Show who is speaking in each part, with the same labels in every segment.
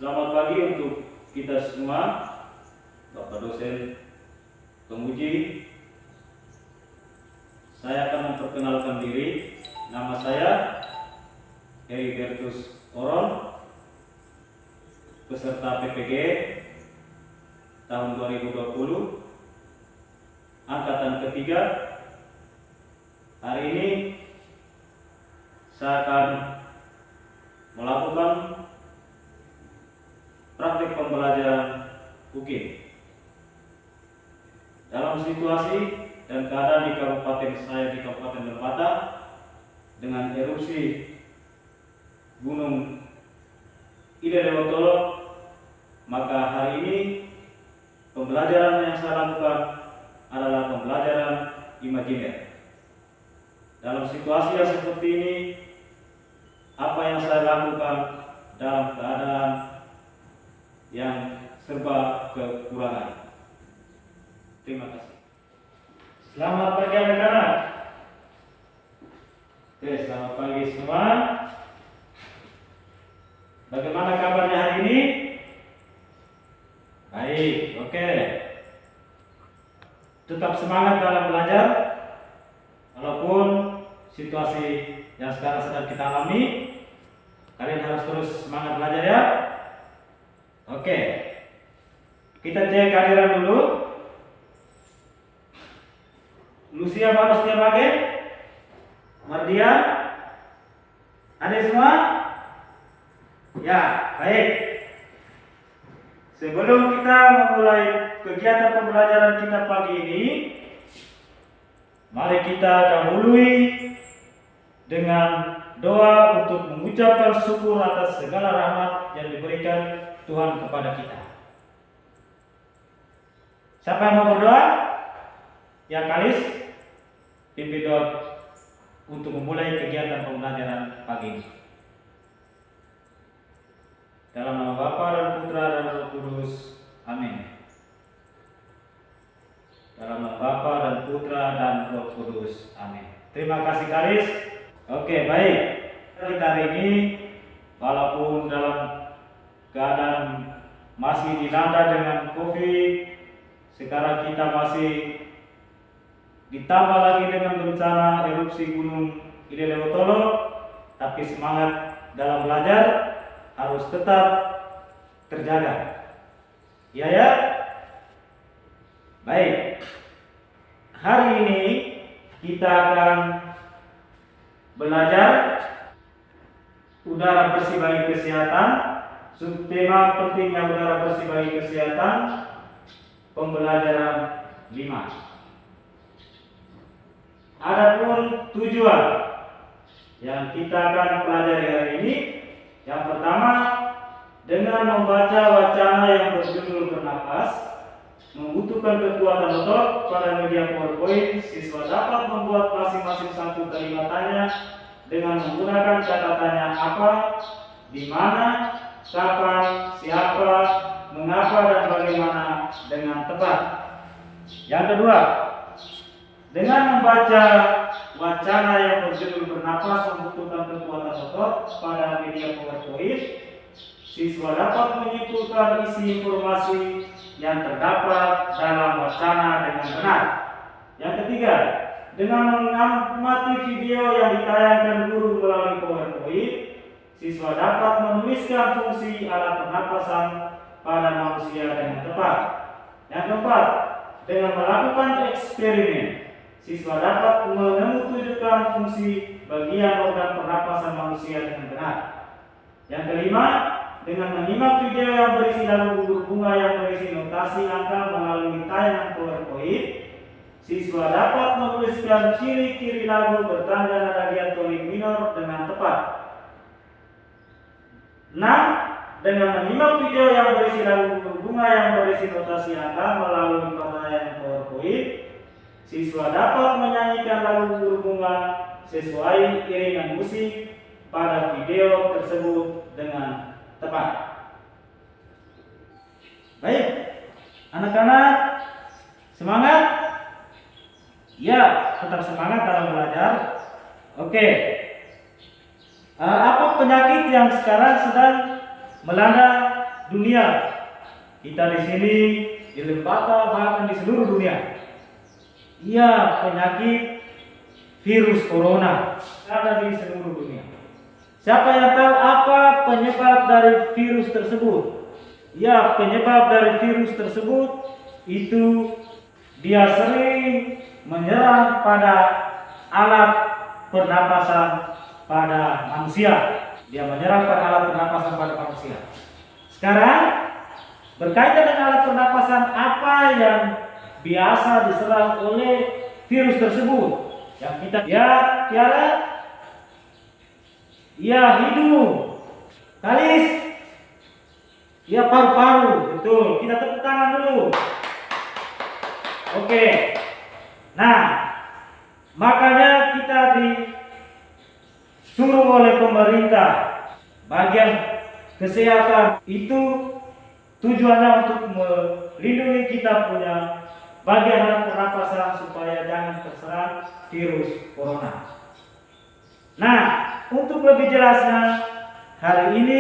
Speaker 1: Selamat pagi untuk kita semua, Bapak dosen, penguji. Saya akan memperkenalkan diri. Nama saya Heribertus Oron, peserta PPG tahun 2020, angkatan ketiga. Hari ini saya akan melakukan praktik pembelajaran UKIM dalam situasi dan keadaan di kabupaten saya, di Kabupaten Lembata, dengan erupsi Gunung Ilelewotolo. Maka hari ini pembelajaran yang saya lakukan adalah pembelajaran imajiner. Dalam situasi yang seperti ini, apa yang saya lakukan dalam keadaan yang serba kekurangan. Terima kasih. Selamat pagi anak-anak. Oke, selamat pagi semua. Bagaimana kabarnya hari ini? Baik, oke. Tetap semangat dalam belajar, walaupun situasi yang sekarang sedang kita alami. Kalian harus terus semangat belajar ya. Oke, kita cek kehadiran dulu. Lucia Baros Tiabage, Mardian, ada semua? Ya, baik. Sebelum kita memulai kegiatan pembelajaran kita pagi ini, mari kita dahului dengan doa untuk mengucapkan syukur atas segala rahmat yang diberikan Tuhan kepada kita. Siapa yang mau berdoa? Yang kalis, pimpin doa untuk memulai kegiatan pembelajaran pagi ini. Dalam nama Bapa dan Putra dan Roh Kudus. Amin. Dalam nama Bapa dan Putra dan Roh Kudus. Amin. Terima kasih kalis. Oke, baik. Kita hari ini walaupun dalam keadaan masih dilanda dengan COVID, sekarang kita masih ditambah lagi dengan bencana erupsi Gunung Ilelewotolo, tapi semangat dalam belajar harus tetap terjaga. Ya ya? Baik. Hari ini kita akan belajar udara bersih bagi kesehatan. Subtema pentingnya udara bersih bagi kesehatan, pembelajaran 5. Adapun tujuan yang kita akan pelajari hari ini, yang pertama, dengan membaca wacana yang berjudul bernapas, membutuhkan kekuatan otot pada media PowerPoint, siswa dapat membuat masing-masing satu kalimatnya dengan menggunakan catatannya apa, di mana, kapan, siapa, mengapa, dan bagaimana dengan tepat. Yang kedua, dengan membaca wacana yang berjudul bernapas membutuhkan kekuatan otot pada media PowerPoint, siswa dapat menyimpulkan isi informasi yang terdapat dalam wacana dengan benar. Yang ketiga, dengan mengamati video yang ditayangkan guru melalui PowerPoint, siswa dapat menuliskan fungsi alat pernapasan pada manusia dengan tepat. Yang keempat, dengan melakukan eksperimen, siswa dapat menunjukkan fungsi bagian organ pernapasan manusia dengan benar. Yang kelima, dengan menyimak video yang berisi lagu bunga yang berisi notasi angka melalui tayangan PowerPoint, siswa dapat menuliskan ciri-ciri lagu bertanda nada diatonik minor dengan tepat. 6. Dengan menyimak video yang berisi lagu bunga yang berisi notasi angka melalui tayangan PowerPoint, siswa dapat menyanyikan lagu bunga sesuai iringan musik pada video tersebut dengan tepat. Baik, anak-anak, semangat? Ya, tetap semangat dalam belajar. Oke. Apa penyakit yang sekarang sedang melanda dunia. Kita di sini di Lembata bahkan di seluruh dunia. Iya, penyakit virus corona ada di seluruh dunia. Siapa yang tahu apa penyebab dari virus tersebut? Ya, penyebab dari virus tersebut itu dia sering menyerang pada alat pernapasan pada manusia. Dia menyerang pada alat pernapasan pada manusia. Sekarang berkaitan dengan alat pernapasan apa yang biasa diserang oleh virus tersebut? Yang kita Tiara, ya hidung, kalis, ya paru-paru. Betul, kita tepuk tangan dulu. Oke. Nah, makanya kita disuruh oleh pemerintah bagian kesehatan itu tujuannya untuk melindungi kita punya bagian alat pernapasan supaya jangan terserang virus corona. Nah, untuk lebih jelasnya, hari ini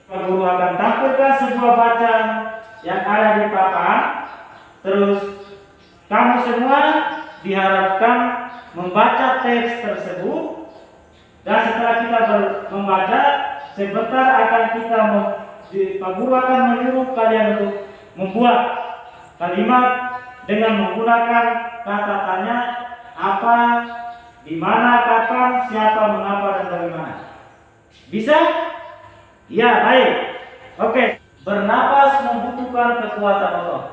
Speaker 1: Pak Guru akan tampilkan sebuah bacaan yang ada di papan. Terus kamu semua diharapkan membaca teks tersebut, dan setelah kita membaca, sebentar akan Pak Guru akan menyuruh kalian untuk membuat kalimat dengan menggunakan kata tanya apa, di mana, kapan, siapa, mengapa, dan dari mana. Bisa? Ya, baik. Oke. Bernapas membutuhkan kekuatan otot.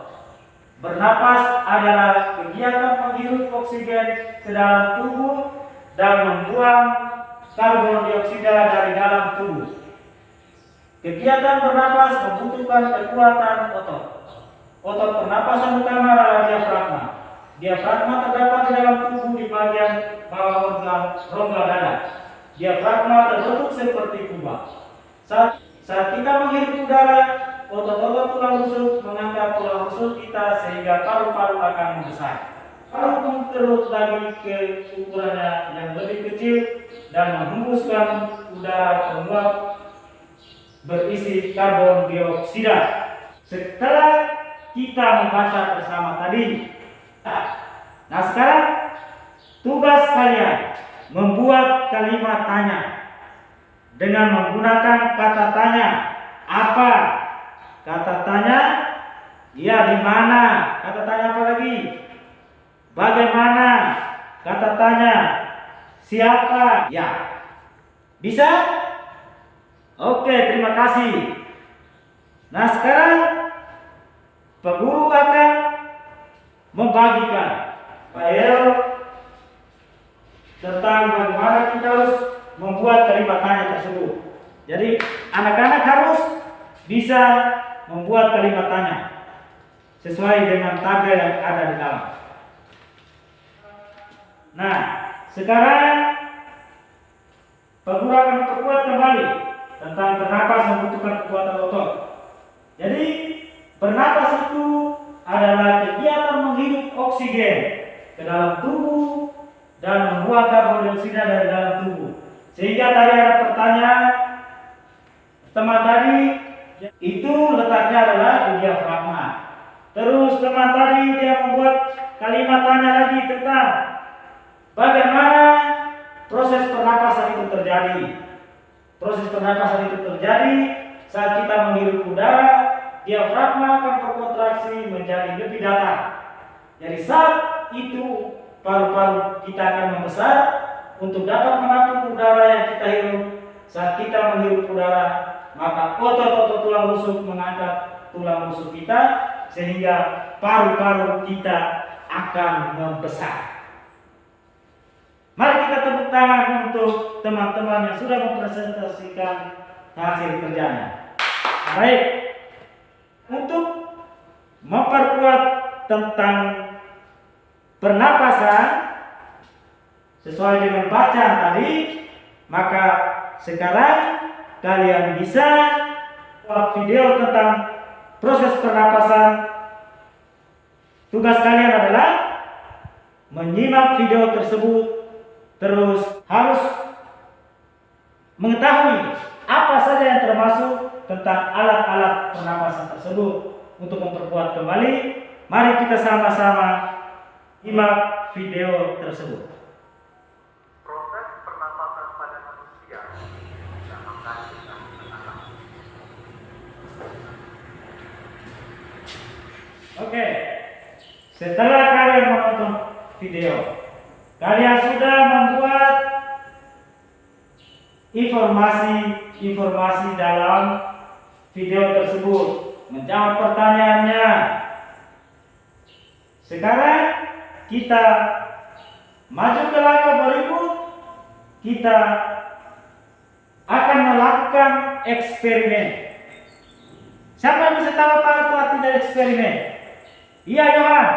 Speaker 1: Bernapas adalah kegiatan menghirup oksigen ke dalam tubuh dan membuang karbon dioksida dari dalam tubuh. Kegiatan bernapas membutuhkan kekuatan otot. Otot pernapasan utama adalah diafragma. Diafragma terdapat di dalam tubuh di bagian bawah rongga dada. Diafragma terbentuk seperti kubah. Saat kita menghirup udara, otot-otot tulang rusuk mengangkat tulang rusuk kita sehingga paru-paru akan membesar. Paru terus lagi ke ukurannya yang lebih kecil dan menghembuskan udara penguap berisi karbon dioksida. Setelah kita membaca bersama tadi, nah sekarang tugas kalian membuat kalimat tanya dengan menggunakan kata tanya. Apa? Kata tanya, ya di mana? Kata tanya apa lagi? Bagaimana? Kata tanya, siapa? Ya. Bisa? Oke, terima kasih. Nah sekarang Pak Guru akan membagikan file tentang bagaimana kita harus membuat kalimat tanya tersebut. Jadi anak-anak harus bisa membuat kalimat tanya sesuai dengan tabel yang ada di dalam. Nah, sekarang Pak Guru akan memperkuat kembali tentang bernapas membutuhkan kekuatan otot. Jadi bernapas itu adalah kegiatan menghirup oksigen ke dalam tubuh dan membuang karbon dioksida dari dalam tubuh. Sehingga tadi ada pertanyaan teman tadi, itu letaknya adalah di diafragma. Terus teman tadi dia membuat kalimat tanya lagi tentang bagaimana proses pernapasan itu terjadi. Proses pernapasan itu terjadi saat kita menghirup udara, diafragma akan berkontraksi menjadi lebih datar. Jadi saat itu paru-paru kita akan membesar untuk dapat menampung udara yang kita hirup. Saat kita menghirup udara, maka otot-otot tulang rusuk mengangkat tulang rusuk kita sehingga paru-paru kita akan membesar. Mari kita tepuk tangan untuk teman-teman yang sudah mempresentasikan hasil kerjanya. Baik, untuk memperkuat tentang pernapasan sesuai dengan bacaan tadi, maka sekarang kalian bisa buat video tentang proses pernapasan. Tugas kalian adalah menyimak video tersebut, terus harus mengetahui apa saja yang termasuk tentang alat-alat pernapasan tersebut. Untuk memperkuat kembali, mari kita sama-sama simak video tersebut.
Speaker 2: Proses pernapasan pada manusia dinamakan dengan pernapasan.
Speaker 1: Oke, setelah kalian menonton video, kalian sudah membuat informasi dalam video tersebut, menjawab pertanyaannya. Sekarang kita maju ke langkah berikut. Kita akan melakukan eksperimen. Siapa yang bisa tahu apa itu arti dari eksperimen? Iya, Yohan.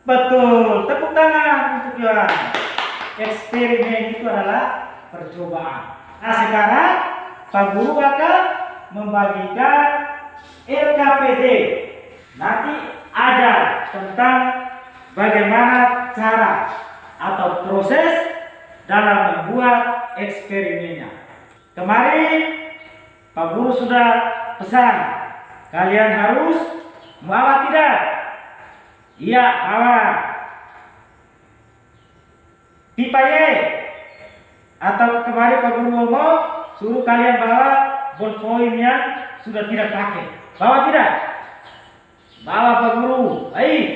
Speaker 1: Betul. Tepuk tangan untuk Yohan. Eksperimen itu adalah percobaan. Nah, sekarang Pak Guru akan membagikan LKPD. Nanti ada tentang bagaimana cara atau proses dalam membuat eksperimennya. Kemarin Pak Guru sudah pesan kalian harus bawa tidak? Iya, bawa pipa Y. Atau kemarin Pak Guru ngomong suruh kalian bawa ballpoint yang sudah tidak pakai. Bawa tidak? Bawa Pak Guru. Baik.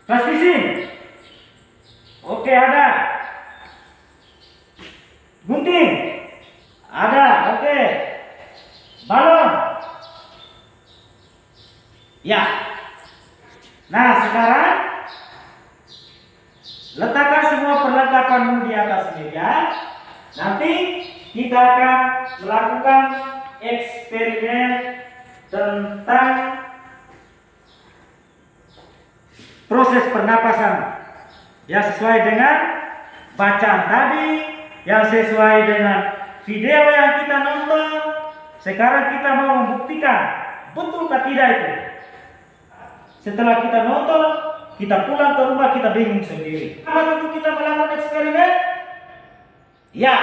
Speaker 1: Plastisin. Oke, ada. Gunting. Ada. Oke. Balon. Ya. Nah, sekarang letakkan semua perlengkapanmu di atas meja. Nanti kita akan melakukan eksperimen tentang proses pernapasan yang sesuai dengan bacaan tadi, yang sesuai dengan video yang kita nonton. Sekarang kita mau membuktikan betulkah tidak itu. Setelah kita nonton, kita pulang ke rumah, kita bingung sendiri. Apa untuk kita melakukan eksperimen? Ya,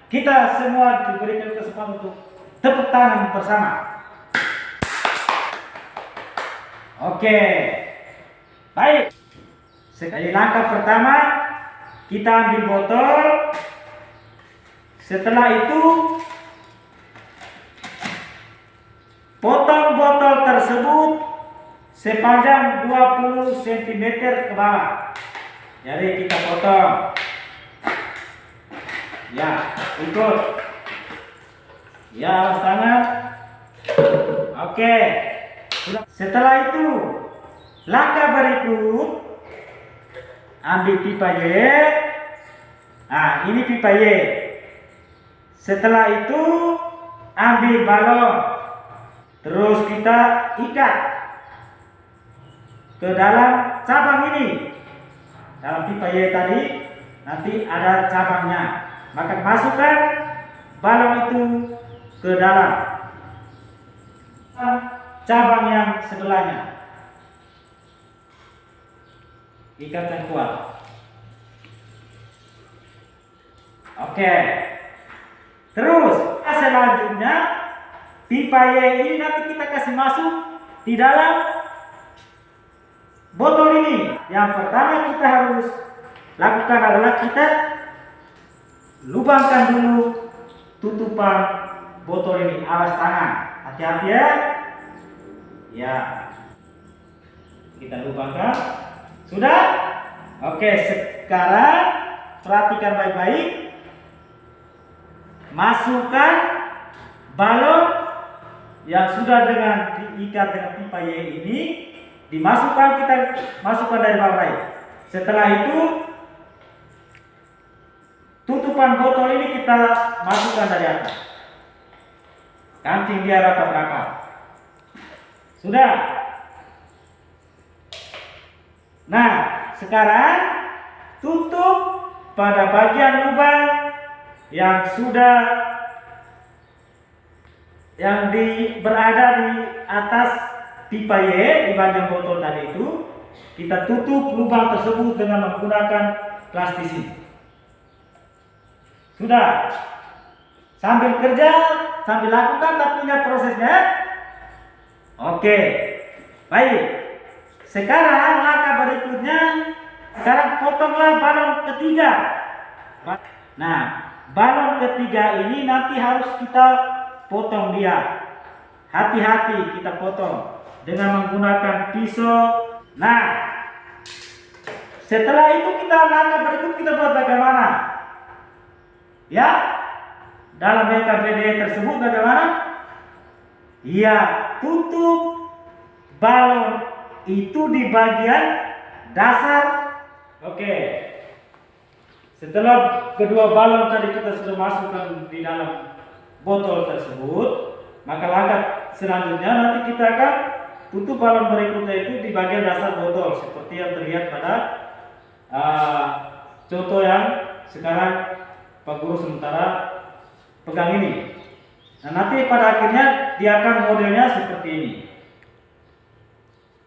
Speaker 1: kita semua diberikan kesempatan untuk tepuk tangan bersama. Oke, baik. Sekali langkah pertama, kita ambil botol. Setelah itu, potong botol tersebut sepanjang 20 cm ke bawah. Jadi kita potong. Ya, ikut. Ya, alas tangan. Oke. Setelah itu, langkah berikut, ambil pipa Y. Nah, ini pipa Y. Setelah itu, ambil balon. Terus kita ikat ke dalam cabang ini. Dalam pipa Y tadi nanti ada cabangnya. Maka masukkan balon itu ke dalam cabang yang sebelahnya. Ikat yang kuat. Oke. Terus selanjutnya pipa Y ini nanti kita kasih masuk di dalam botol ini. Yang pertama kita harus lakukan adalah kita lubangkan dulu tutupan botol ini. Awas tangan, hati-hati ya. Ya, kita lubangkan. Sudah? Oke, sekarang perhatikan baik-baik. Masukkan balon yang sudah diikat dengan pipa Y ini, kita masukkan dari bawah lain. Setelah itu tutupan botol ini kita masukkan dari atas. Kancing dia rapat-rapat. Sudah. Nah, sekarang tutup pada bagian lubang yang berada di atas pipa Y di bagian botol tadi itu. Kita tutup lubang tersebut dengan menggunakan plastisin. Sudah. Sambil kerja, sambil lakukan, tapi ingat prosesnya. Oke, baik. Sekarang langkah berikutnya, sekarang potonglah balon ketiga. Nah, balon ketiga ini nanti harus kita potong dia. Hati-hati kita potong dengan menggunakan pisau. Nah, setelah itu kita langkah berikut kita buat bagaimana? Ya, dalam LKPD tersebut bagaimana? Ya, tutup balon itu di bagian dasar. Oke. Setelah kedua balon tadi kita sudah masukkan di dalam botol tersebut, maka langkah selanjutnya nanti kita akan tutup balon berikutnya itu di bagian dasar botol seperti yang terlihat pada contoh yang sekarang Pak Guru sementara pegang ini. Nah, nanti pada akhirnya dia akan modelnya seperti ini.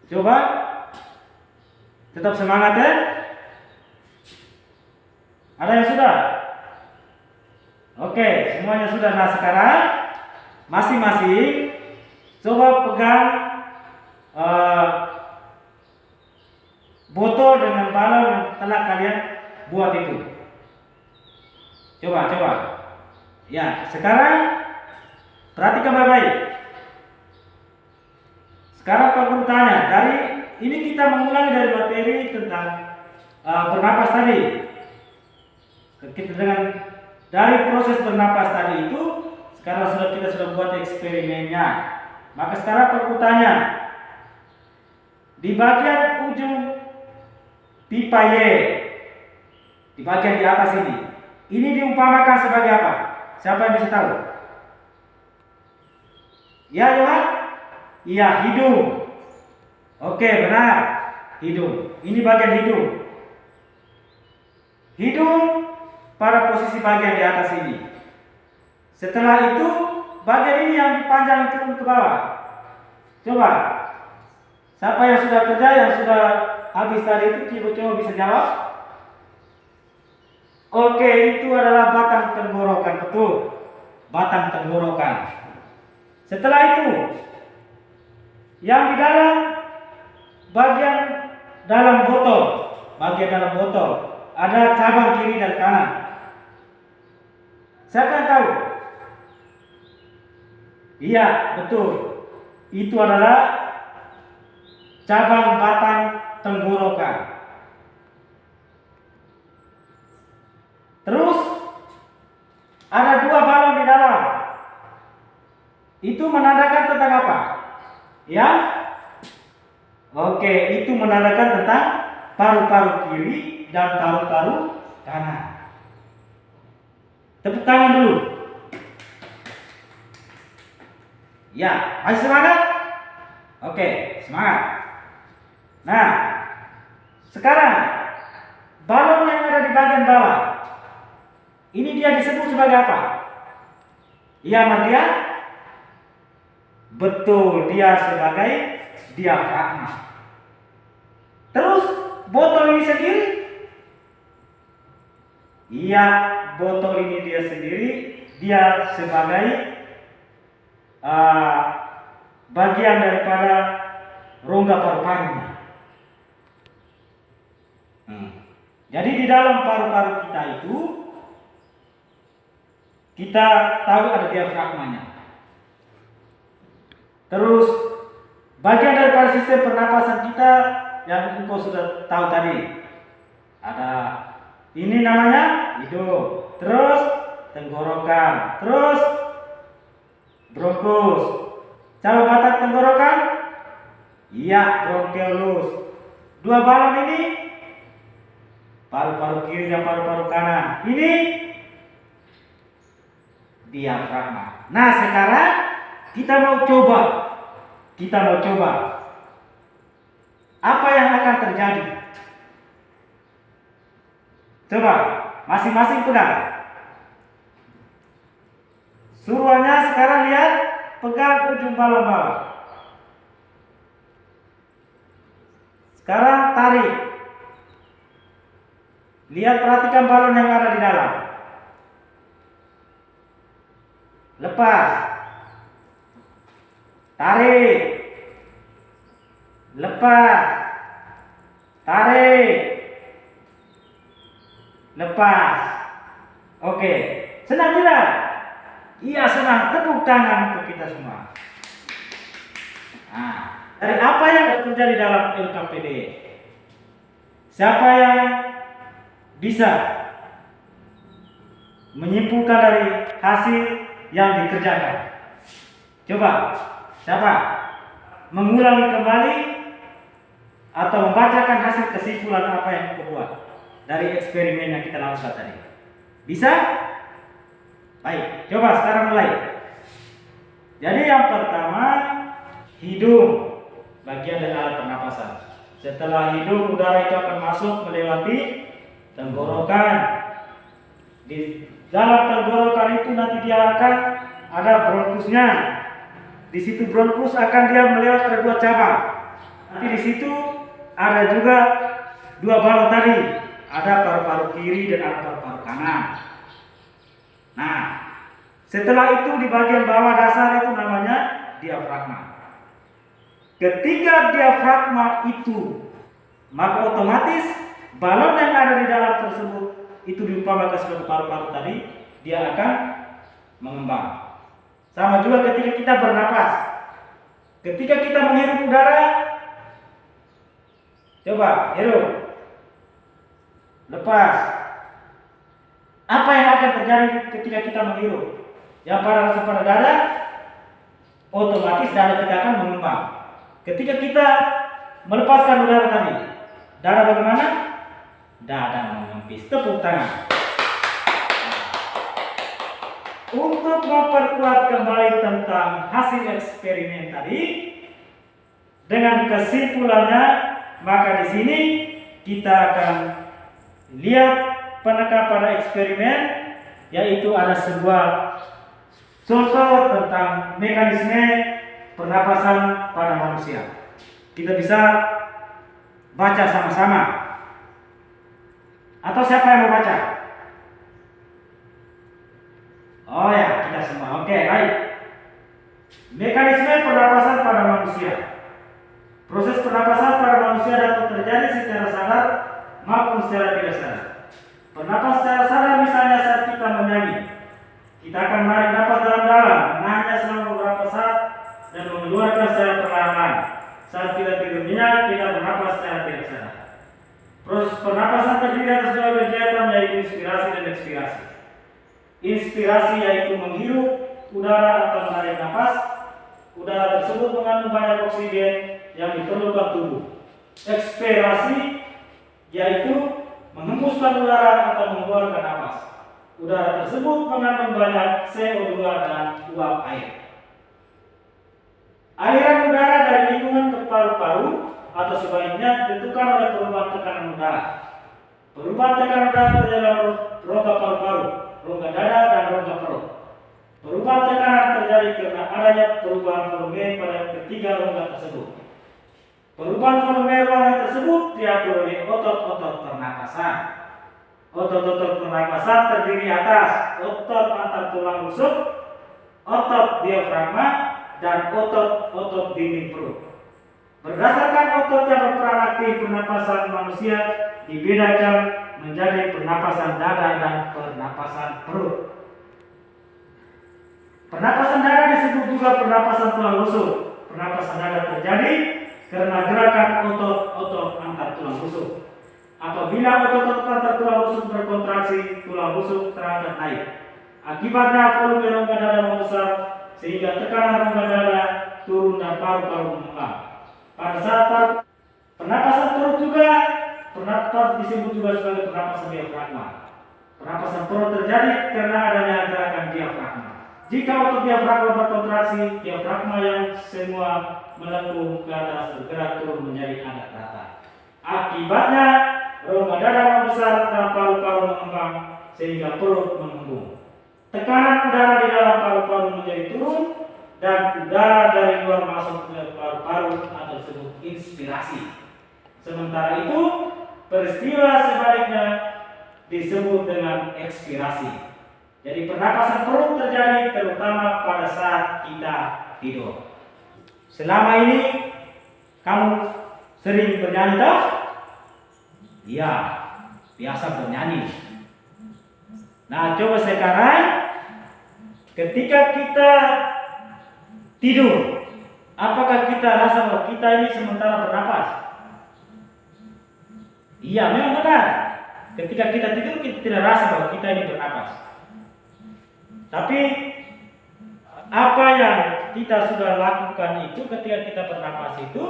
Speaker 1: Coba tetap semangat ya. Ada yang sudah? Oke, semuanya sudah. Nah, sekarang masing-masing coba pegang botol dengan balon yang telah kalian buat itu. Coba. Ya, sekarang perhatikan baik-baik. Sekarang Pak Guru tanya, dari ini kita mengulangi dari materi tentang bernapas tadi. Kita dengan dari proses bernapas tadi itu, sekarang kita sudah buat eksperimennya. Maka sekarang Pak Guru tanya, di bagian ujung pipa Y, di bagian di atas ini diumpamakan sebagai apa? Siapa yang bisa tahu? Ya, Yohan? Iya, hidung. Oke, benar. Hidung. Ini bagian hidung. Hidung pada posisi bagian di atas ini. Setelah itu, bagian ini yang dipanjang turun ke bawah. Coba. Siapa yang sudah kerja, yang sudah habis tadi itu, coba bisa jawab. Oke, itu adalah batang tenggorokan, betul. Batang tenggorokan. Setelah itu, yang di dalam bagian dalam botol, ada cabang kiri dan kanan. Siapa yang tahu? Iya, betul. Itu adalah cabang batang tenggorokan. Terus ada dua balon di dalam. Itu menandakan tentang apa? Ya? Oke, itu menandakan tentang paru-paru kiri dan paru-paru kanan. Tepuk tangan dulu. Ya, masih semangat? Oke, semangat. Nah, sekarang balon yang ada di bagian bawah, ini dia disebut sebagai apa? Iya, Mardia? Betul, dia sebagai diafragma. Terus botol ini sendiri? Iya, botol ini dia sendiri, dia sebagai bagian daripada rongga paru-parunya. Jadi di dalam paru-paru kita itu, kita tahu ada diafragmanya. Terus bagian daripada sistem pernapasan kita yang engkau sudah tahu tadi, ada ini namanya hidung, terus tenggorokan, terus bronkus. Coba batang tenggorokan? Iya, bronkiolus. Dua balon ini paru-paru kiri dan paru-paru kanan. Ini diafragma. Nah, sekarang kita mau coba. Apa yang akan terjadi? Coba, masing-masing pegang. Suruhannya sekarang lihat, pegang ujung balon bawah. Sekarang tarik. Lihat, perhatikan balon yang ada di dalam. lepas, tarik, lepas, tarik, lepas. Oke, senang tidak? Iya senang, tepuk tangan untuk kita semua. Nah, dari apa yang terjadi dalam LKPD? Siapa yang bisa menyimpulkan dari hasil yang dikerjakan? Coba, siapa? Mengulangi kembali atau membacakan hasil kesimpulan apa yang kita buat dari eksperimen yang kita lakukan tadi. Bisa? Baik, coba sekarang mulai. Jadi yang pertama, hidung, bagian dari alat pernapasan. Setelah hidung, udara itu akan masuk melewati tenggorokan. Di dalam tenggorokan itu nanti dia akan ada bronkusnya. Di situ bronkus akan dia melewati ada 2 cabang. Nanti di situ ada juga 2 balon tadi. Ada paru-paru kiri dan ada paru-paru kanan. Nah, setelah itu di bagian bawah dasar itu namanya diafragma. Ketika diafragma itu, maka otomatis balon yang ada di dalam tersebut itu diumpamakan sebagai paru-paru tadi, dia akan mengembang. Sama juga ketika kita bernapas. Ketika kita menghirup udara, coba hirup, lepas. Apa yang akan terjadi ketika kita menghirup? Yang pada dada, otomatis dada kita akan mengembang. Ketika kita melepaskan udara tadi, dada bagaimana? Dada mengempis. Tepuk tangan. Untuk memperkuat kembali tentang hasil eksperimen tadi, dengan kesimpulannya, maka di sini kita akan lihat penekanan pada eksperimen, yaitu ada sebuah contoh tentang mekanisme pernapasan pada manusia. Kita bisa baca sama-sama. Atau siapa yang mau baca? Oh ya, kita semua. Oke, baik. Mekanisme pernapasan pada manusia. Proses pernapasan pada manusia dapat terjadi secara sadar maupun secara tidak sadar. Pernapas secara sadar misalnya saat kita menyanyi. Kita akan menarik napas dalam-dalam, menahannya selama beberapa saat dan mengeluarkan secara perlahan. Saat kita tidur nyenyak, kita bernapas secara tidak sadar. Proses pernapasan terdiri atas 2 kegiatan, yaitu inspirasi dan ekspirasi. Inspirasi yaitu menghirup udara atau menarik napas. Udara tersebut mengandung banyak oksigen yang diperlukan tubuh. Ekspirasi yaitu menghembuskan udara atau mengeluarkan napas. Udara tersebut mengandung banyak CO2 dan uap air. Aliran udara dari lingkungan ke paru-paru atau sebaliknya ditentukan oleh perubahan tekanan udara. Perubahan tekanan udara terjadi dalam rongga paru-paru, rongga dada, dan rongga perut. Perubahan tekanan terjadi karena adanya perubahan volume pada ketiga rongga tersebut. Perubahan volume ruangan tersebut diatur oleh otot-otot pernapasan. Otot-otot pernapasan terdiri atas otot antar tulang rusuk, otot diafragma, dan otot-otot dinding perut. Berdasarkan otot yang berperan aktif, pernapasan manusia dibedakan menjadi pernapasan dada dan pernapasan perut. Pernapasan dada disebut juga pernapasan tulang rusuk. Pernapasan dada terjadi karena gerakan otot-otot antar tulang rusuk. Apabila otot-otot antar tulang rusuk berkontraksi, tulang rusuk terangkat naik. Akibatnya volume rongga dada membesar sehingga tekanan rongga dada turun dan paru-paru mengembang. Pada saat pernapasan perut juga, pernapasan disebut juga sebagai pernapasan diafragma. Pernapasan perut terjadi karena adanya gerakan diafragma. Jika otot diafragma berkontraksi, diafragma yang semua melengkung ke atas bergerak turun menjadi agak rata. Akibatnya rongga dada membesar dan paru-paru mengembang sehingga perut mengembung. Tekanan udara di dalam paru-paru menjadi turun dan udara dari luar masuk ke paru-paru atau disebut inspirasi. Sementara itu peristiwa sebaliknya disebut dengan ekspirasi. Jadi pernapasan perut terjadi terutama pada saat kita tidur. Selama ini kamu sering bernyanyi toh? Iya, biasa bernyanyi. Nah, coba sekarang ketika kita tidur, apakah kita rasa bahwa kita ini sementara bernapas? Iya, memang benar. Ketika kita tidur, kita tidak rasa bahwa kita ini bernapas. Tapi apa yang kita sudah lakukan itu ketika kita bernapas itu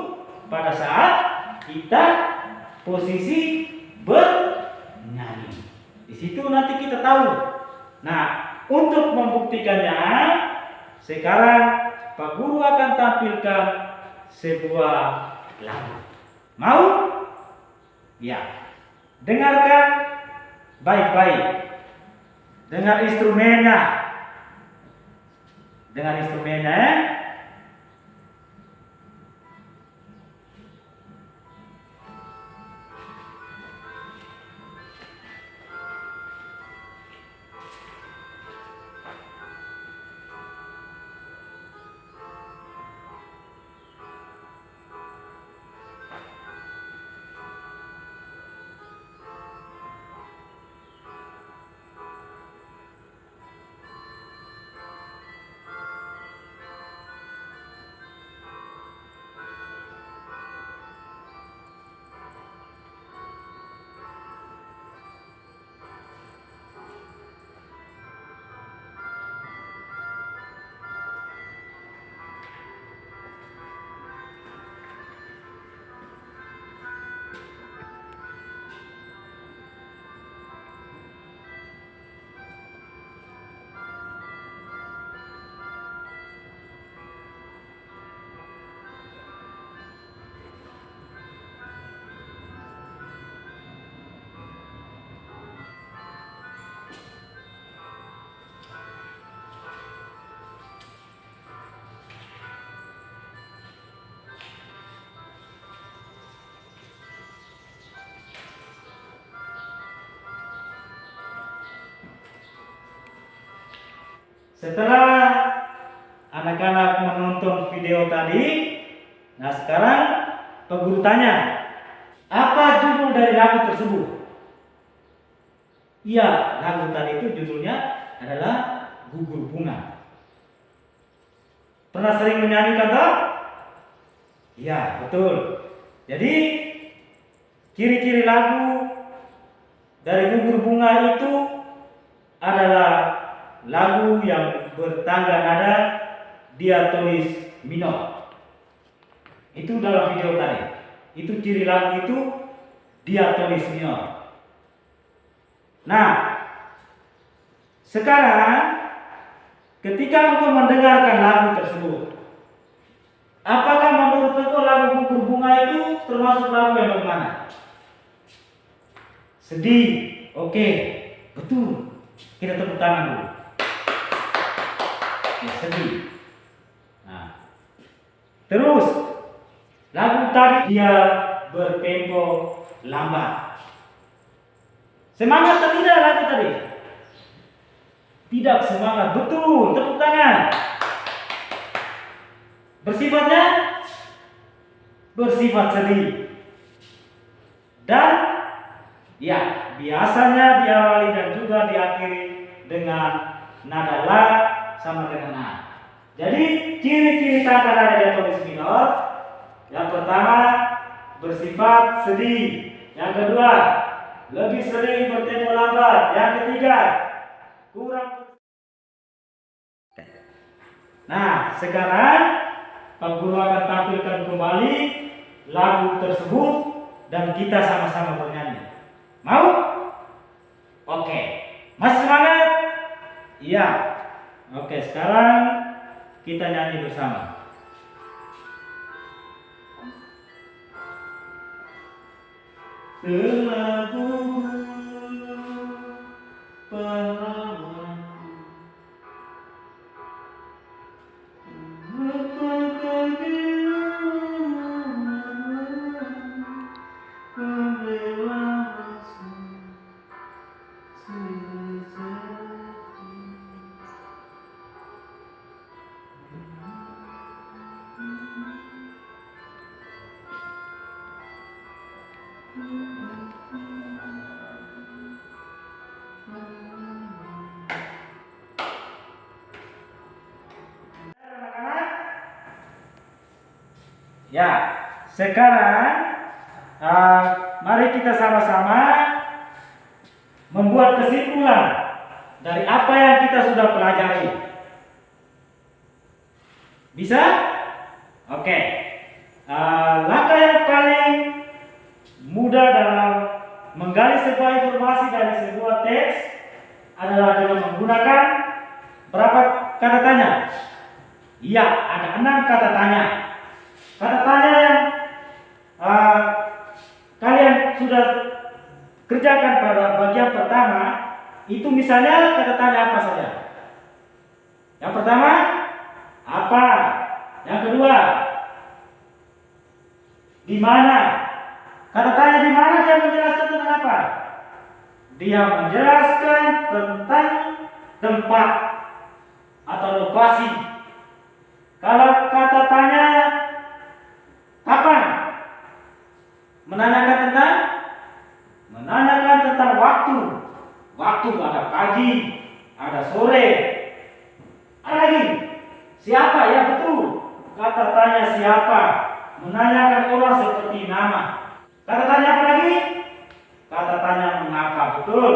Speaker 1: pada saat kita posisi bernyanyi. Di situ nanti kita tahu. Nah, untuk membuktikannya, sekarang Pak Guru akan tampilkan sebuah lagu. Mau? Ya. Dengarkan baik-baik. Dengar instrumennya. Dengar instrumennya ya. Setelah anak-anak menonton video tadi, nah sekarang Pak Guru tanya, apa judul dari lagu tersebut? Iya, lagu tadi itu judulnya adalah Gugur Bunga. Pernah sering menyanyikan toh? Iya, betul. Jadi ciri-ciri lagu dari Gugur Bunga itu adalah lagu yang bertangga nada diatonis minor. Itu dalam video tadi. Itu ciri lagu itu diatonis minor. Nah, sekarang ketika engkau mendengarkan lagu tersebut, apakah menurut engkau lagu Gugur Bunga itu termasuk lagu yang bagaimana? Sedih. Oke, betul. Kita tepuk tangan dulu. Ya, sedih. Nah, terus lagu tadi dia bertempo lambat. Semangat atau tidak lagu tadi? Tidak semangat, betul. Tepuk tangan. Bersifatnya bersifat sedih. Dan ya, biasanya diawali dan juga diakhiri dengan nada la sama dengan na. Jadi ciri-ciri tangga nada diatonis minor, yang pertama bersifat sedih, yang kedua lebih sering bertempo lambat, yang ketiga kurang. Nah, sekarang Pak Guru akan tampilkan kembali lagu tersebut dan kita sama-sama bernyanyi. Mau? Oke. Masih semangat? Iya. Oke, sekarang kita nyanyi bersama. Telah gugur pahlawanku, apakah dia membela masa sejati. Ya, sekarang mari kita sama-sama membuat kesimpulan dari apa yang kita sudah pelajari. Bisa? Oke. Langkah yang paling mudah dalam menggali sebuah informasi dari sebuah teks adalah dengan menggunakan berapa kata tanya? Iya, ada 6 kata tanya. Kata tanya yang kalian sudah kerjakan pada bagian pertama, itu misalnya kata tanya apa saja? Yang pertama, apa? Yang kedua, di mana? Kata tanya di mana dia menjelaskan tentang apa? Dia menjelaskan tentang tempat atau lokasi. Kalau kata tanya kapan? Menanyakan tentang waktu. Waktu ada pagi, ada sore. Ada lagi. Siapa? Ya betul. Kata tanya siapa? Menanyakan orang seperti nama. Kata tanya apa lagi? Kata tanya mengapa. Betul.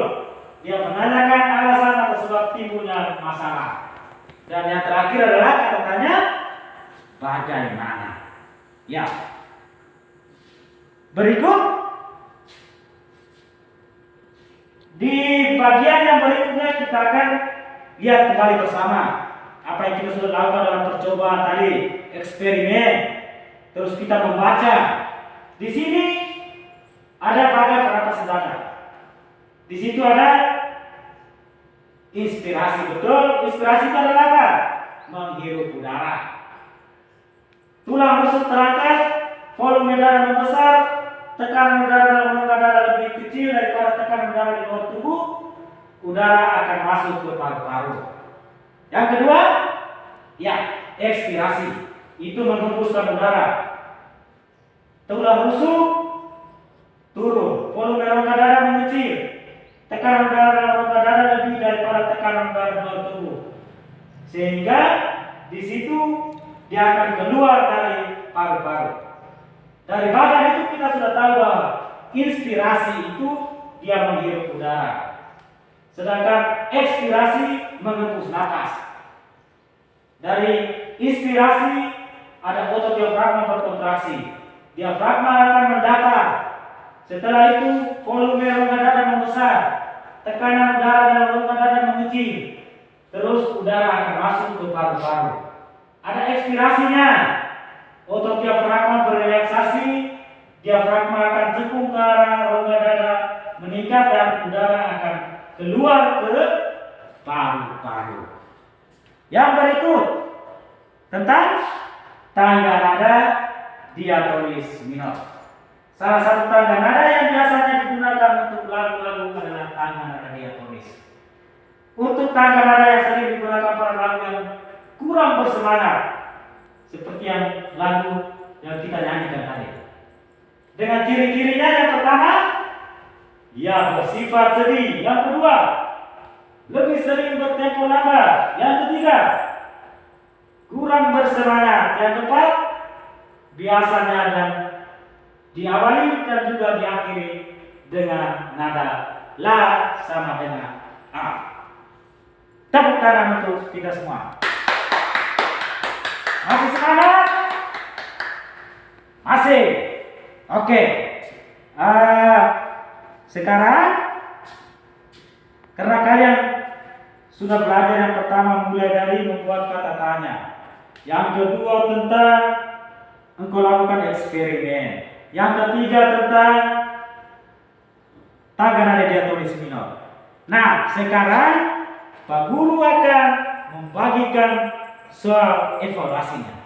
Speaker 1: Dia menanyakan alasan atau sebab timbulnya masalah. Dan yang terakhir adalah kata tanya bagaimana. Ya. Berikut di bagian yang berikutnya kita akan lihat kembali bersama apa yang kita sudah lakukan dalam percobaan tadi, eksperimen. Terus kita membaca. Di sini ada pada sederhana. Di situ ada inspirasi, betul. Inspirasi itu adalah apa? Menghirup udara. Tulang rusuk terangkat, volume darah membesar, tekanan udara dalam rongga dada lebih kecil daripada tekanan udara di luar tubuh, udara akan masuk ke paru-paru. Yang kedua, ya, ekspirasi. Itu menghembuskan udara. Tulang rusuk turun, volume rongga dada mengecil, tekanan udara dalam rongga dada lebih daripada tekanan udara di luar tubuh, sehingga di situ dia akan keluar dari paru-paru. Dari bagian itu kita sudah tahu bahwa inspirasi itu dia menghirup udara, sedangkan ekspirasi menghembus napas. Dari inspirasi ada otot diafragma berkontraksi, diafragma akan mendatar. Setelah itu volume rongga dada membesar, tekanan udara dalam rongga dada mengecil, terus udara akan masuk ke paru-paru. Ada ekspirasinya, otot diafragma berrelaksasi, diafragma akan cekung ke arah rongga dada, meningkat dan udara akan keluar ke paru-paru. Yang berikut tentang tangga nada diatonis minor. Salah satu tangga nada yang biasanya digunakan untuk lagu-lagu adalah tangga nada diatonis. Untuk tangga nada yang sering digunakan pada lagu yang kurang bersemangat, seperti yang lagu yang kita nyanyikan tadi. Dengan ciri-cirinya, yang pertama, ia bersifat sedih. Yang kedua, lebih sering bertempo lambat. Yang ketiga, kurang bersemangat. Yang keempat, biasanya dan diawali dan juga diakhiri dengan nada la sama dengan a. Tepuk tangan untuk kita semua. Masih semangat? Masih? Oke. Sekarang karena kalian sudah belajar yang pertama mulai dari membuat kata tanya, yang kedua tentang engkau lakukan eksperimen, yang ketiga tentang tangga nada diatonis minor. Nah, sekarang Pak Guru akan membagikan soal evaluasinya.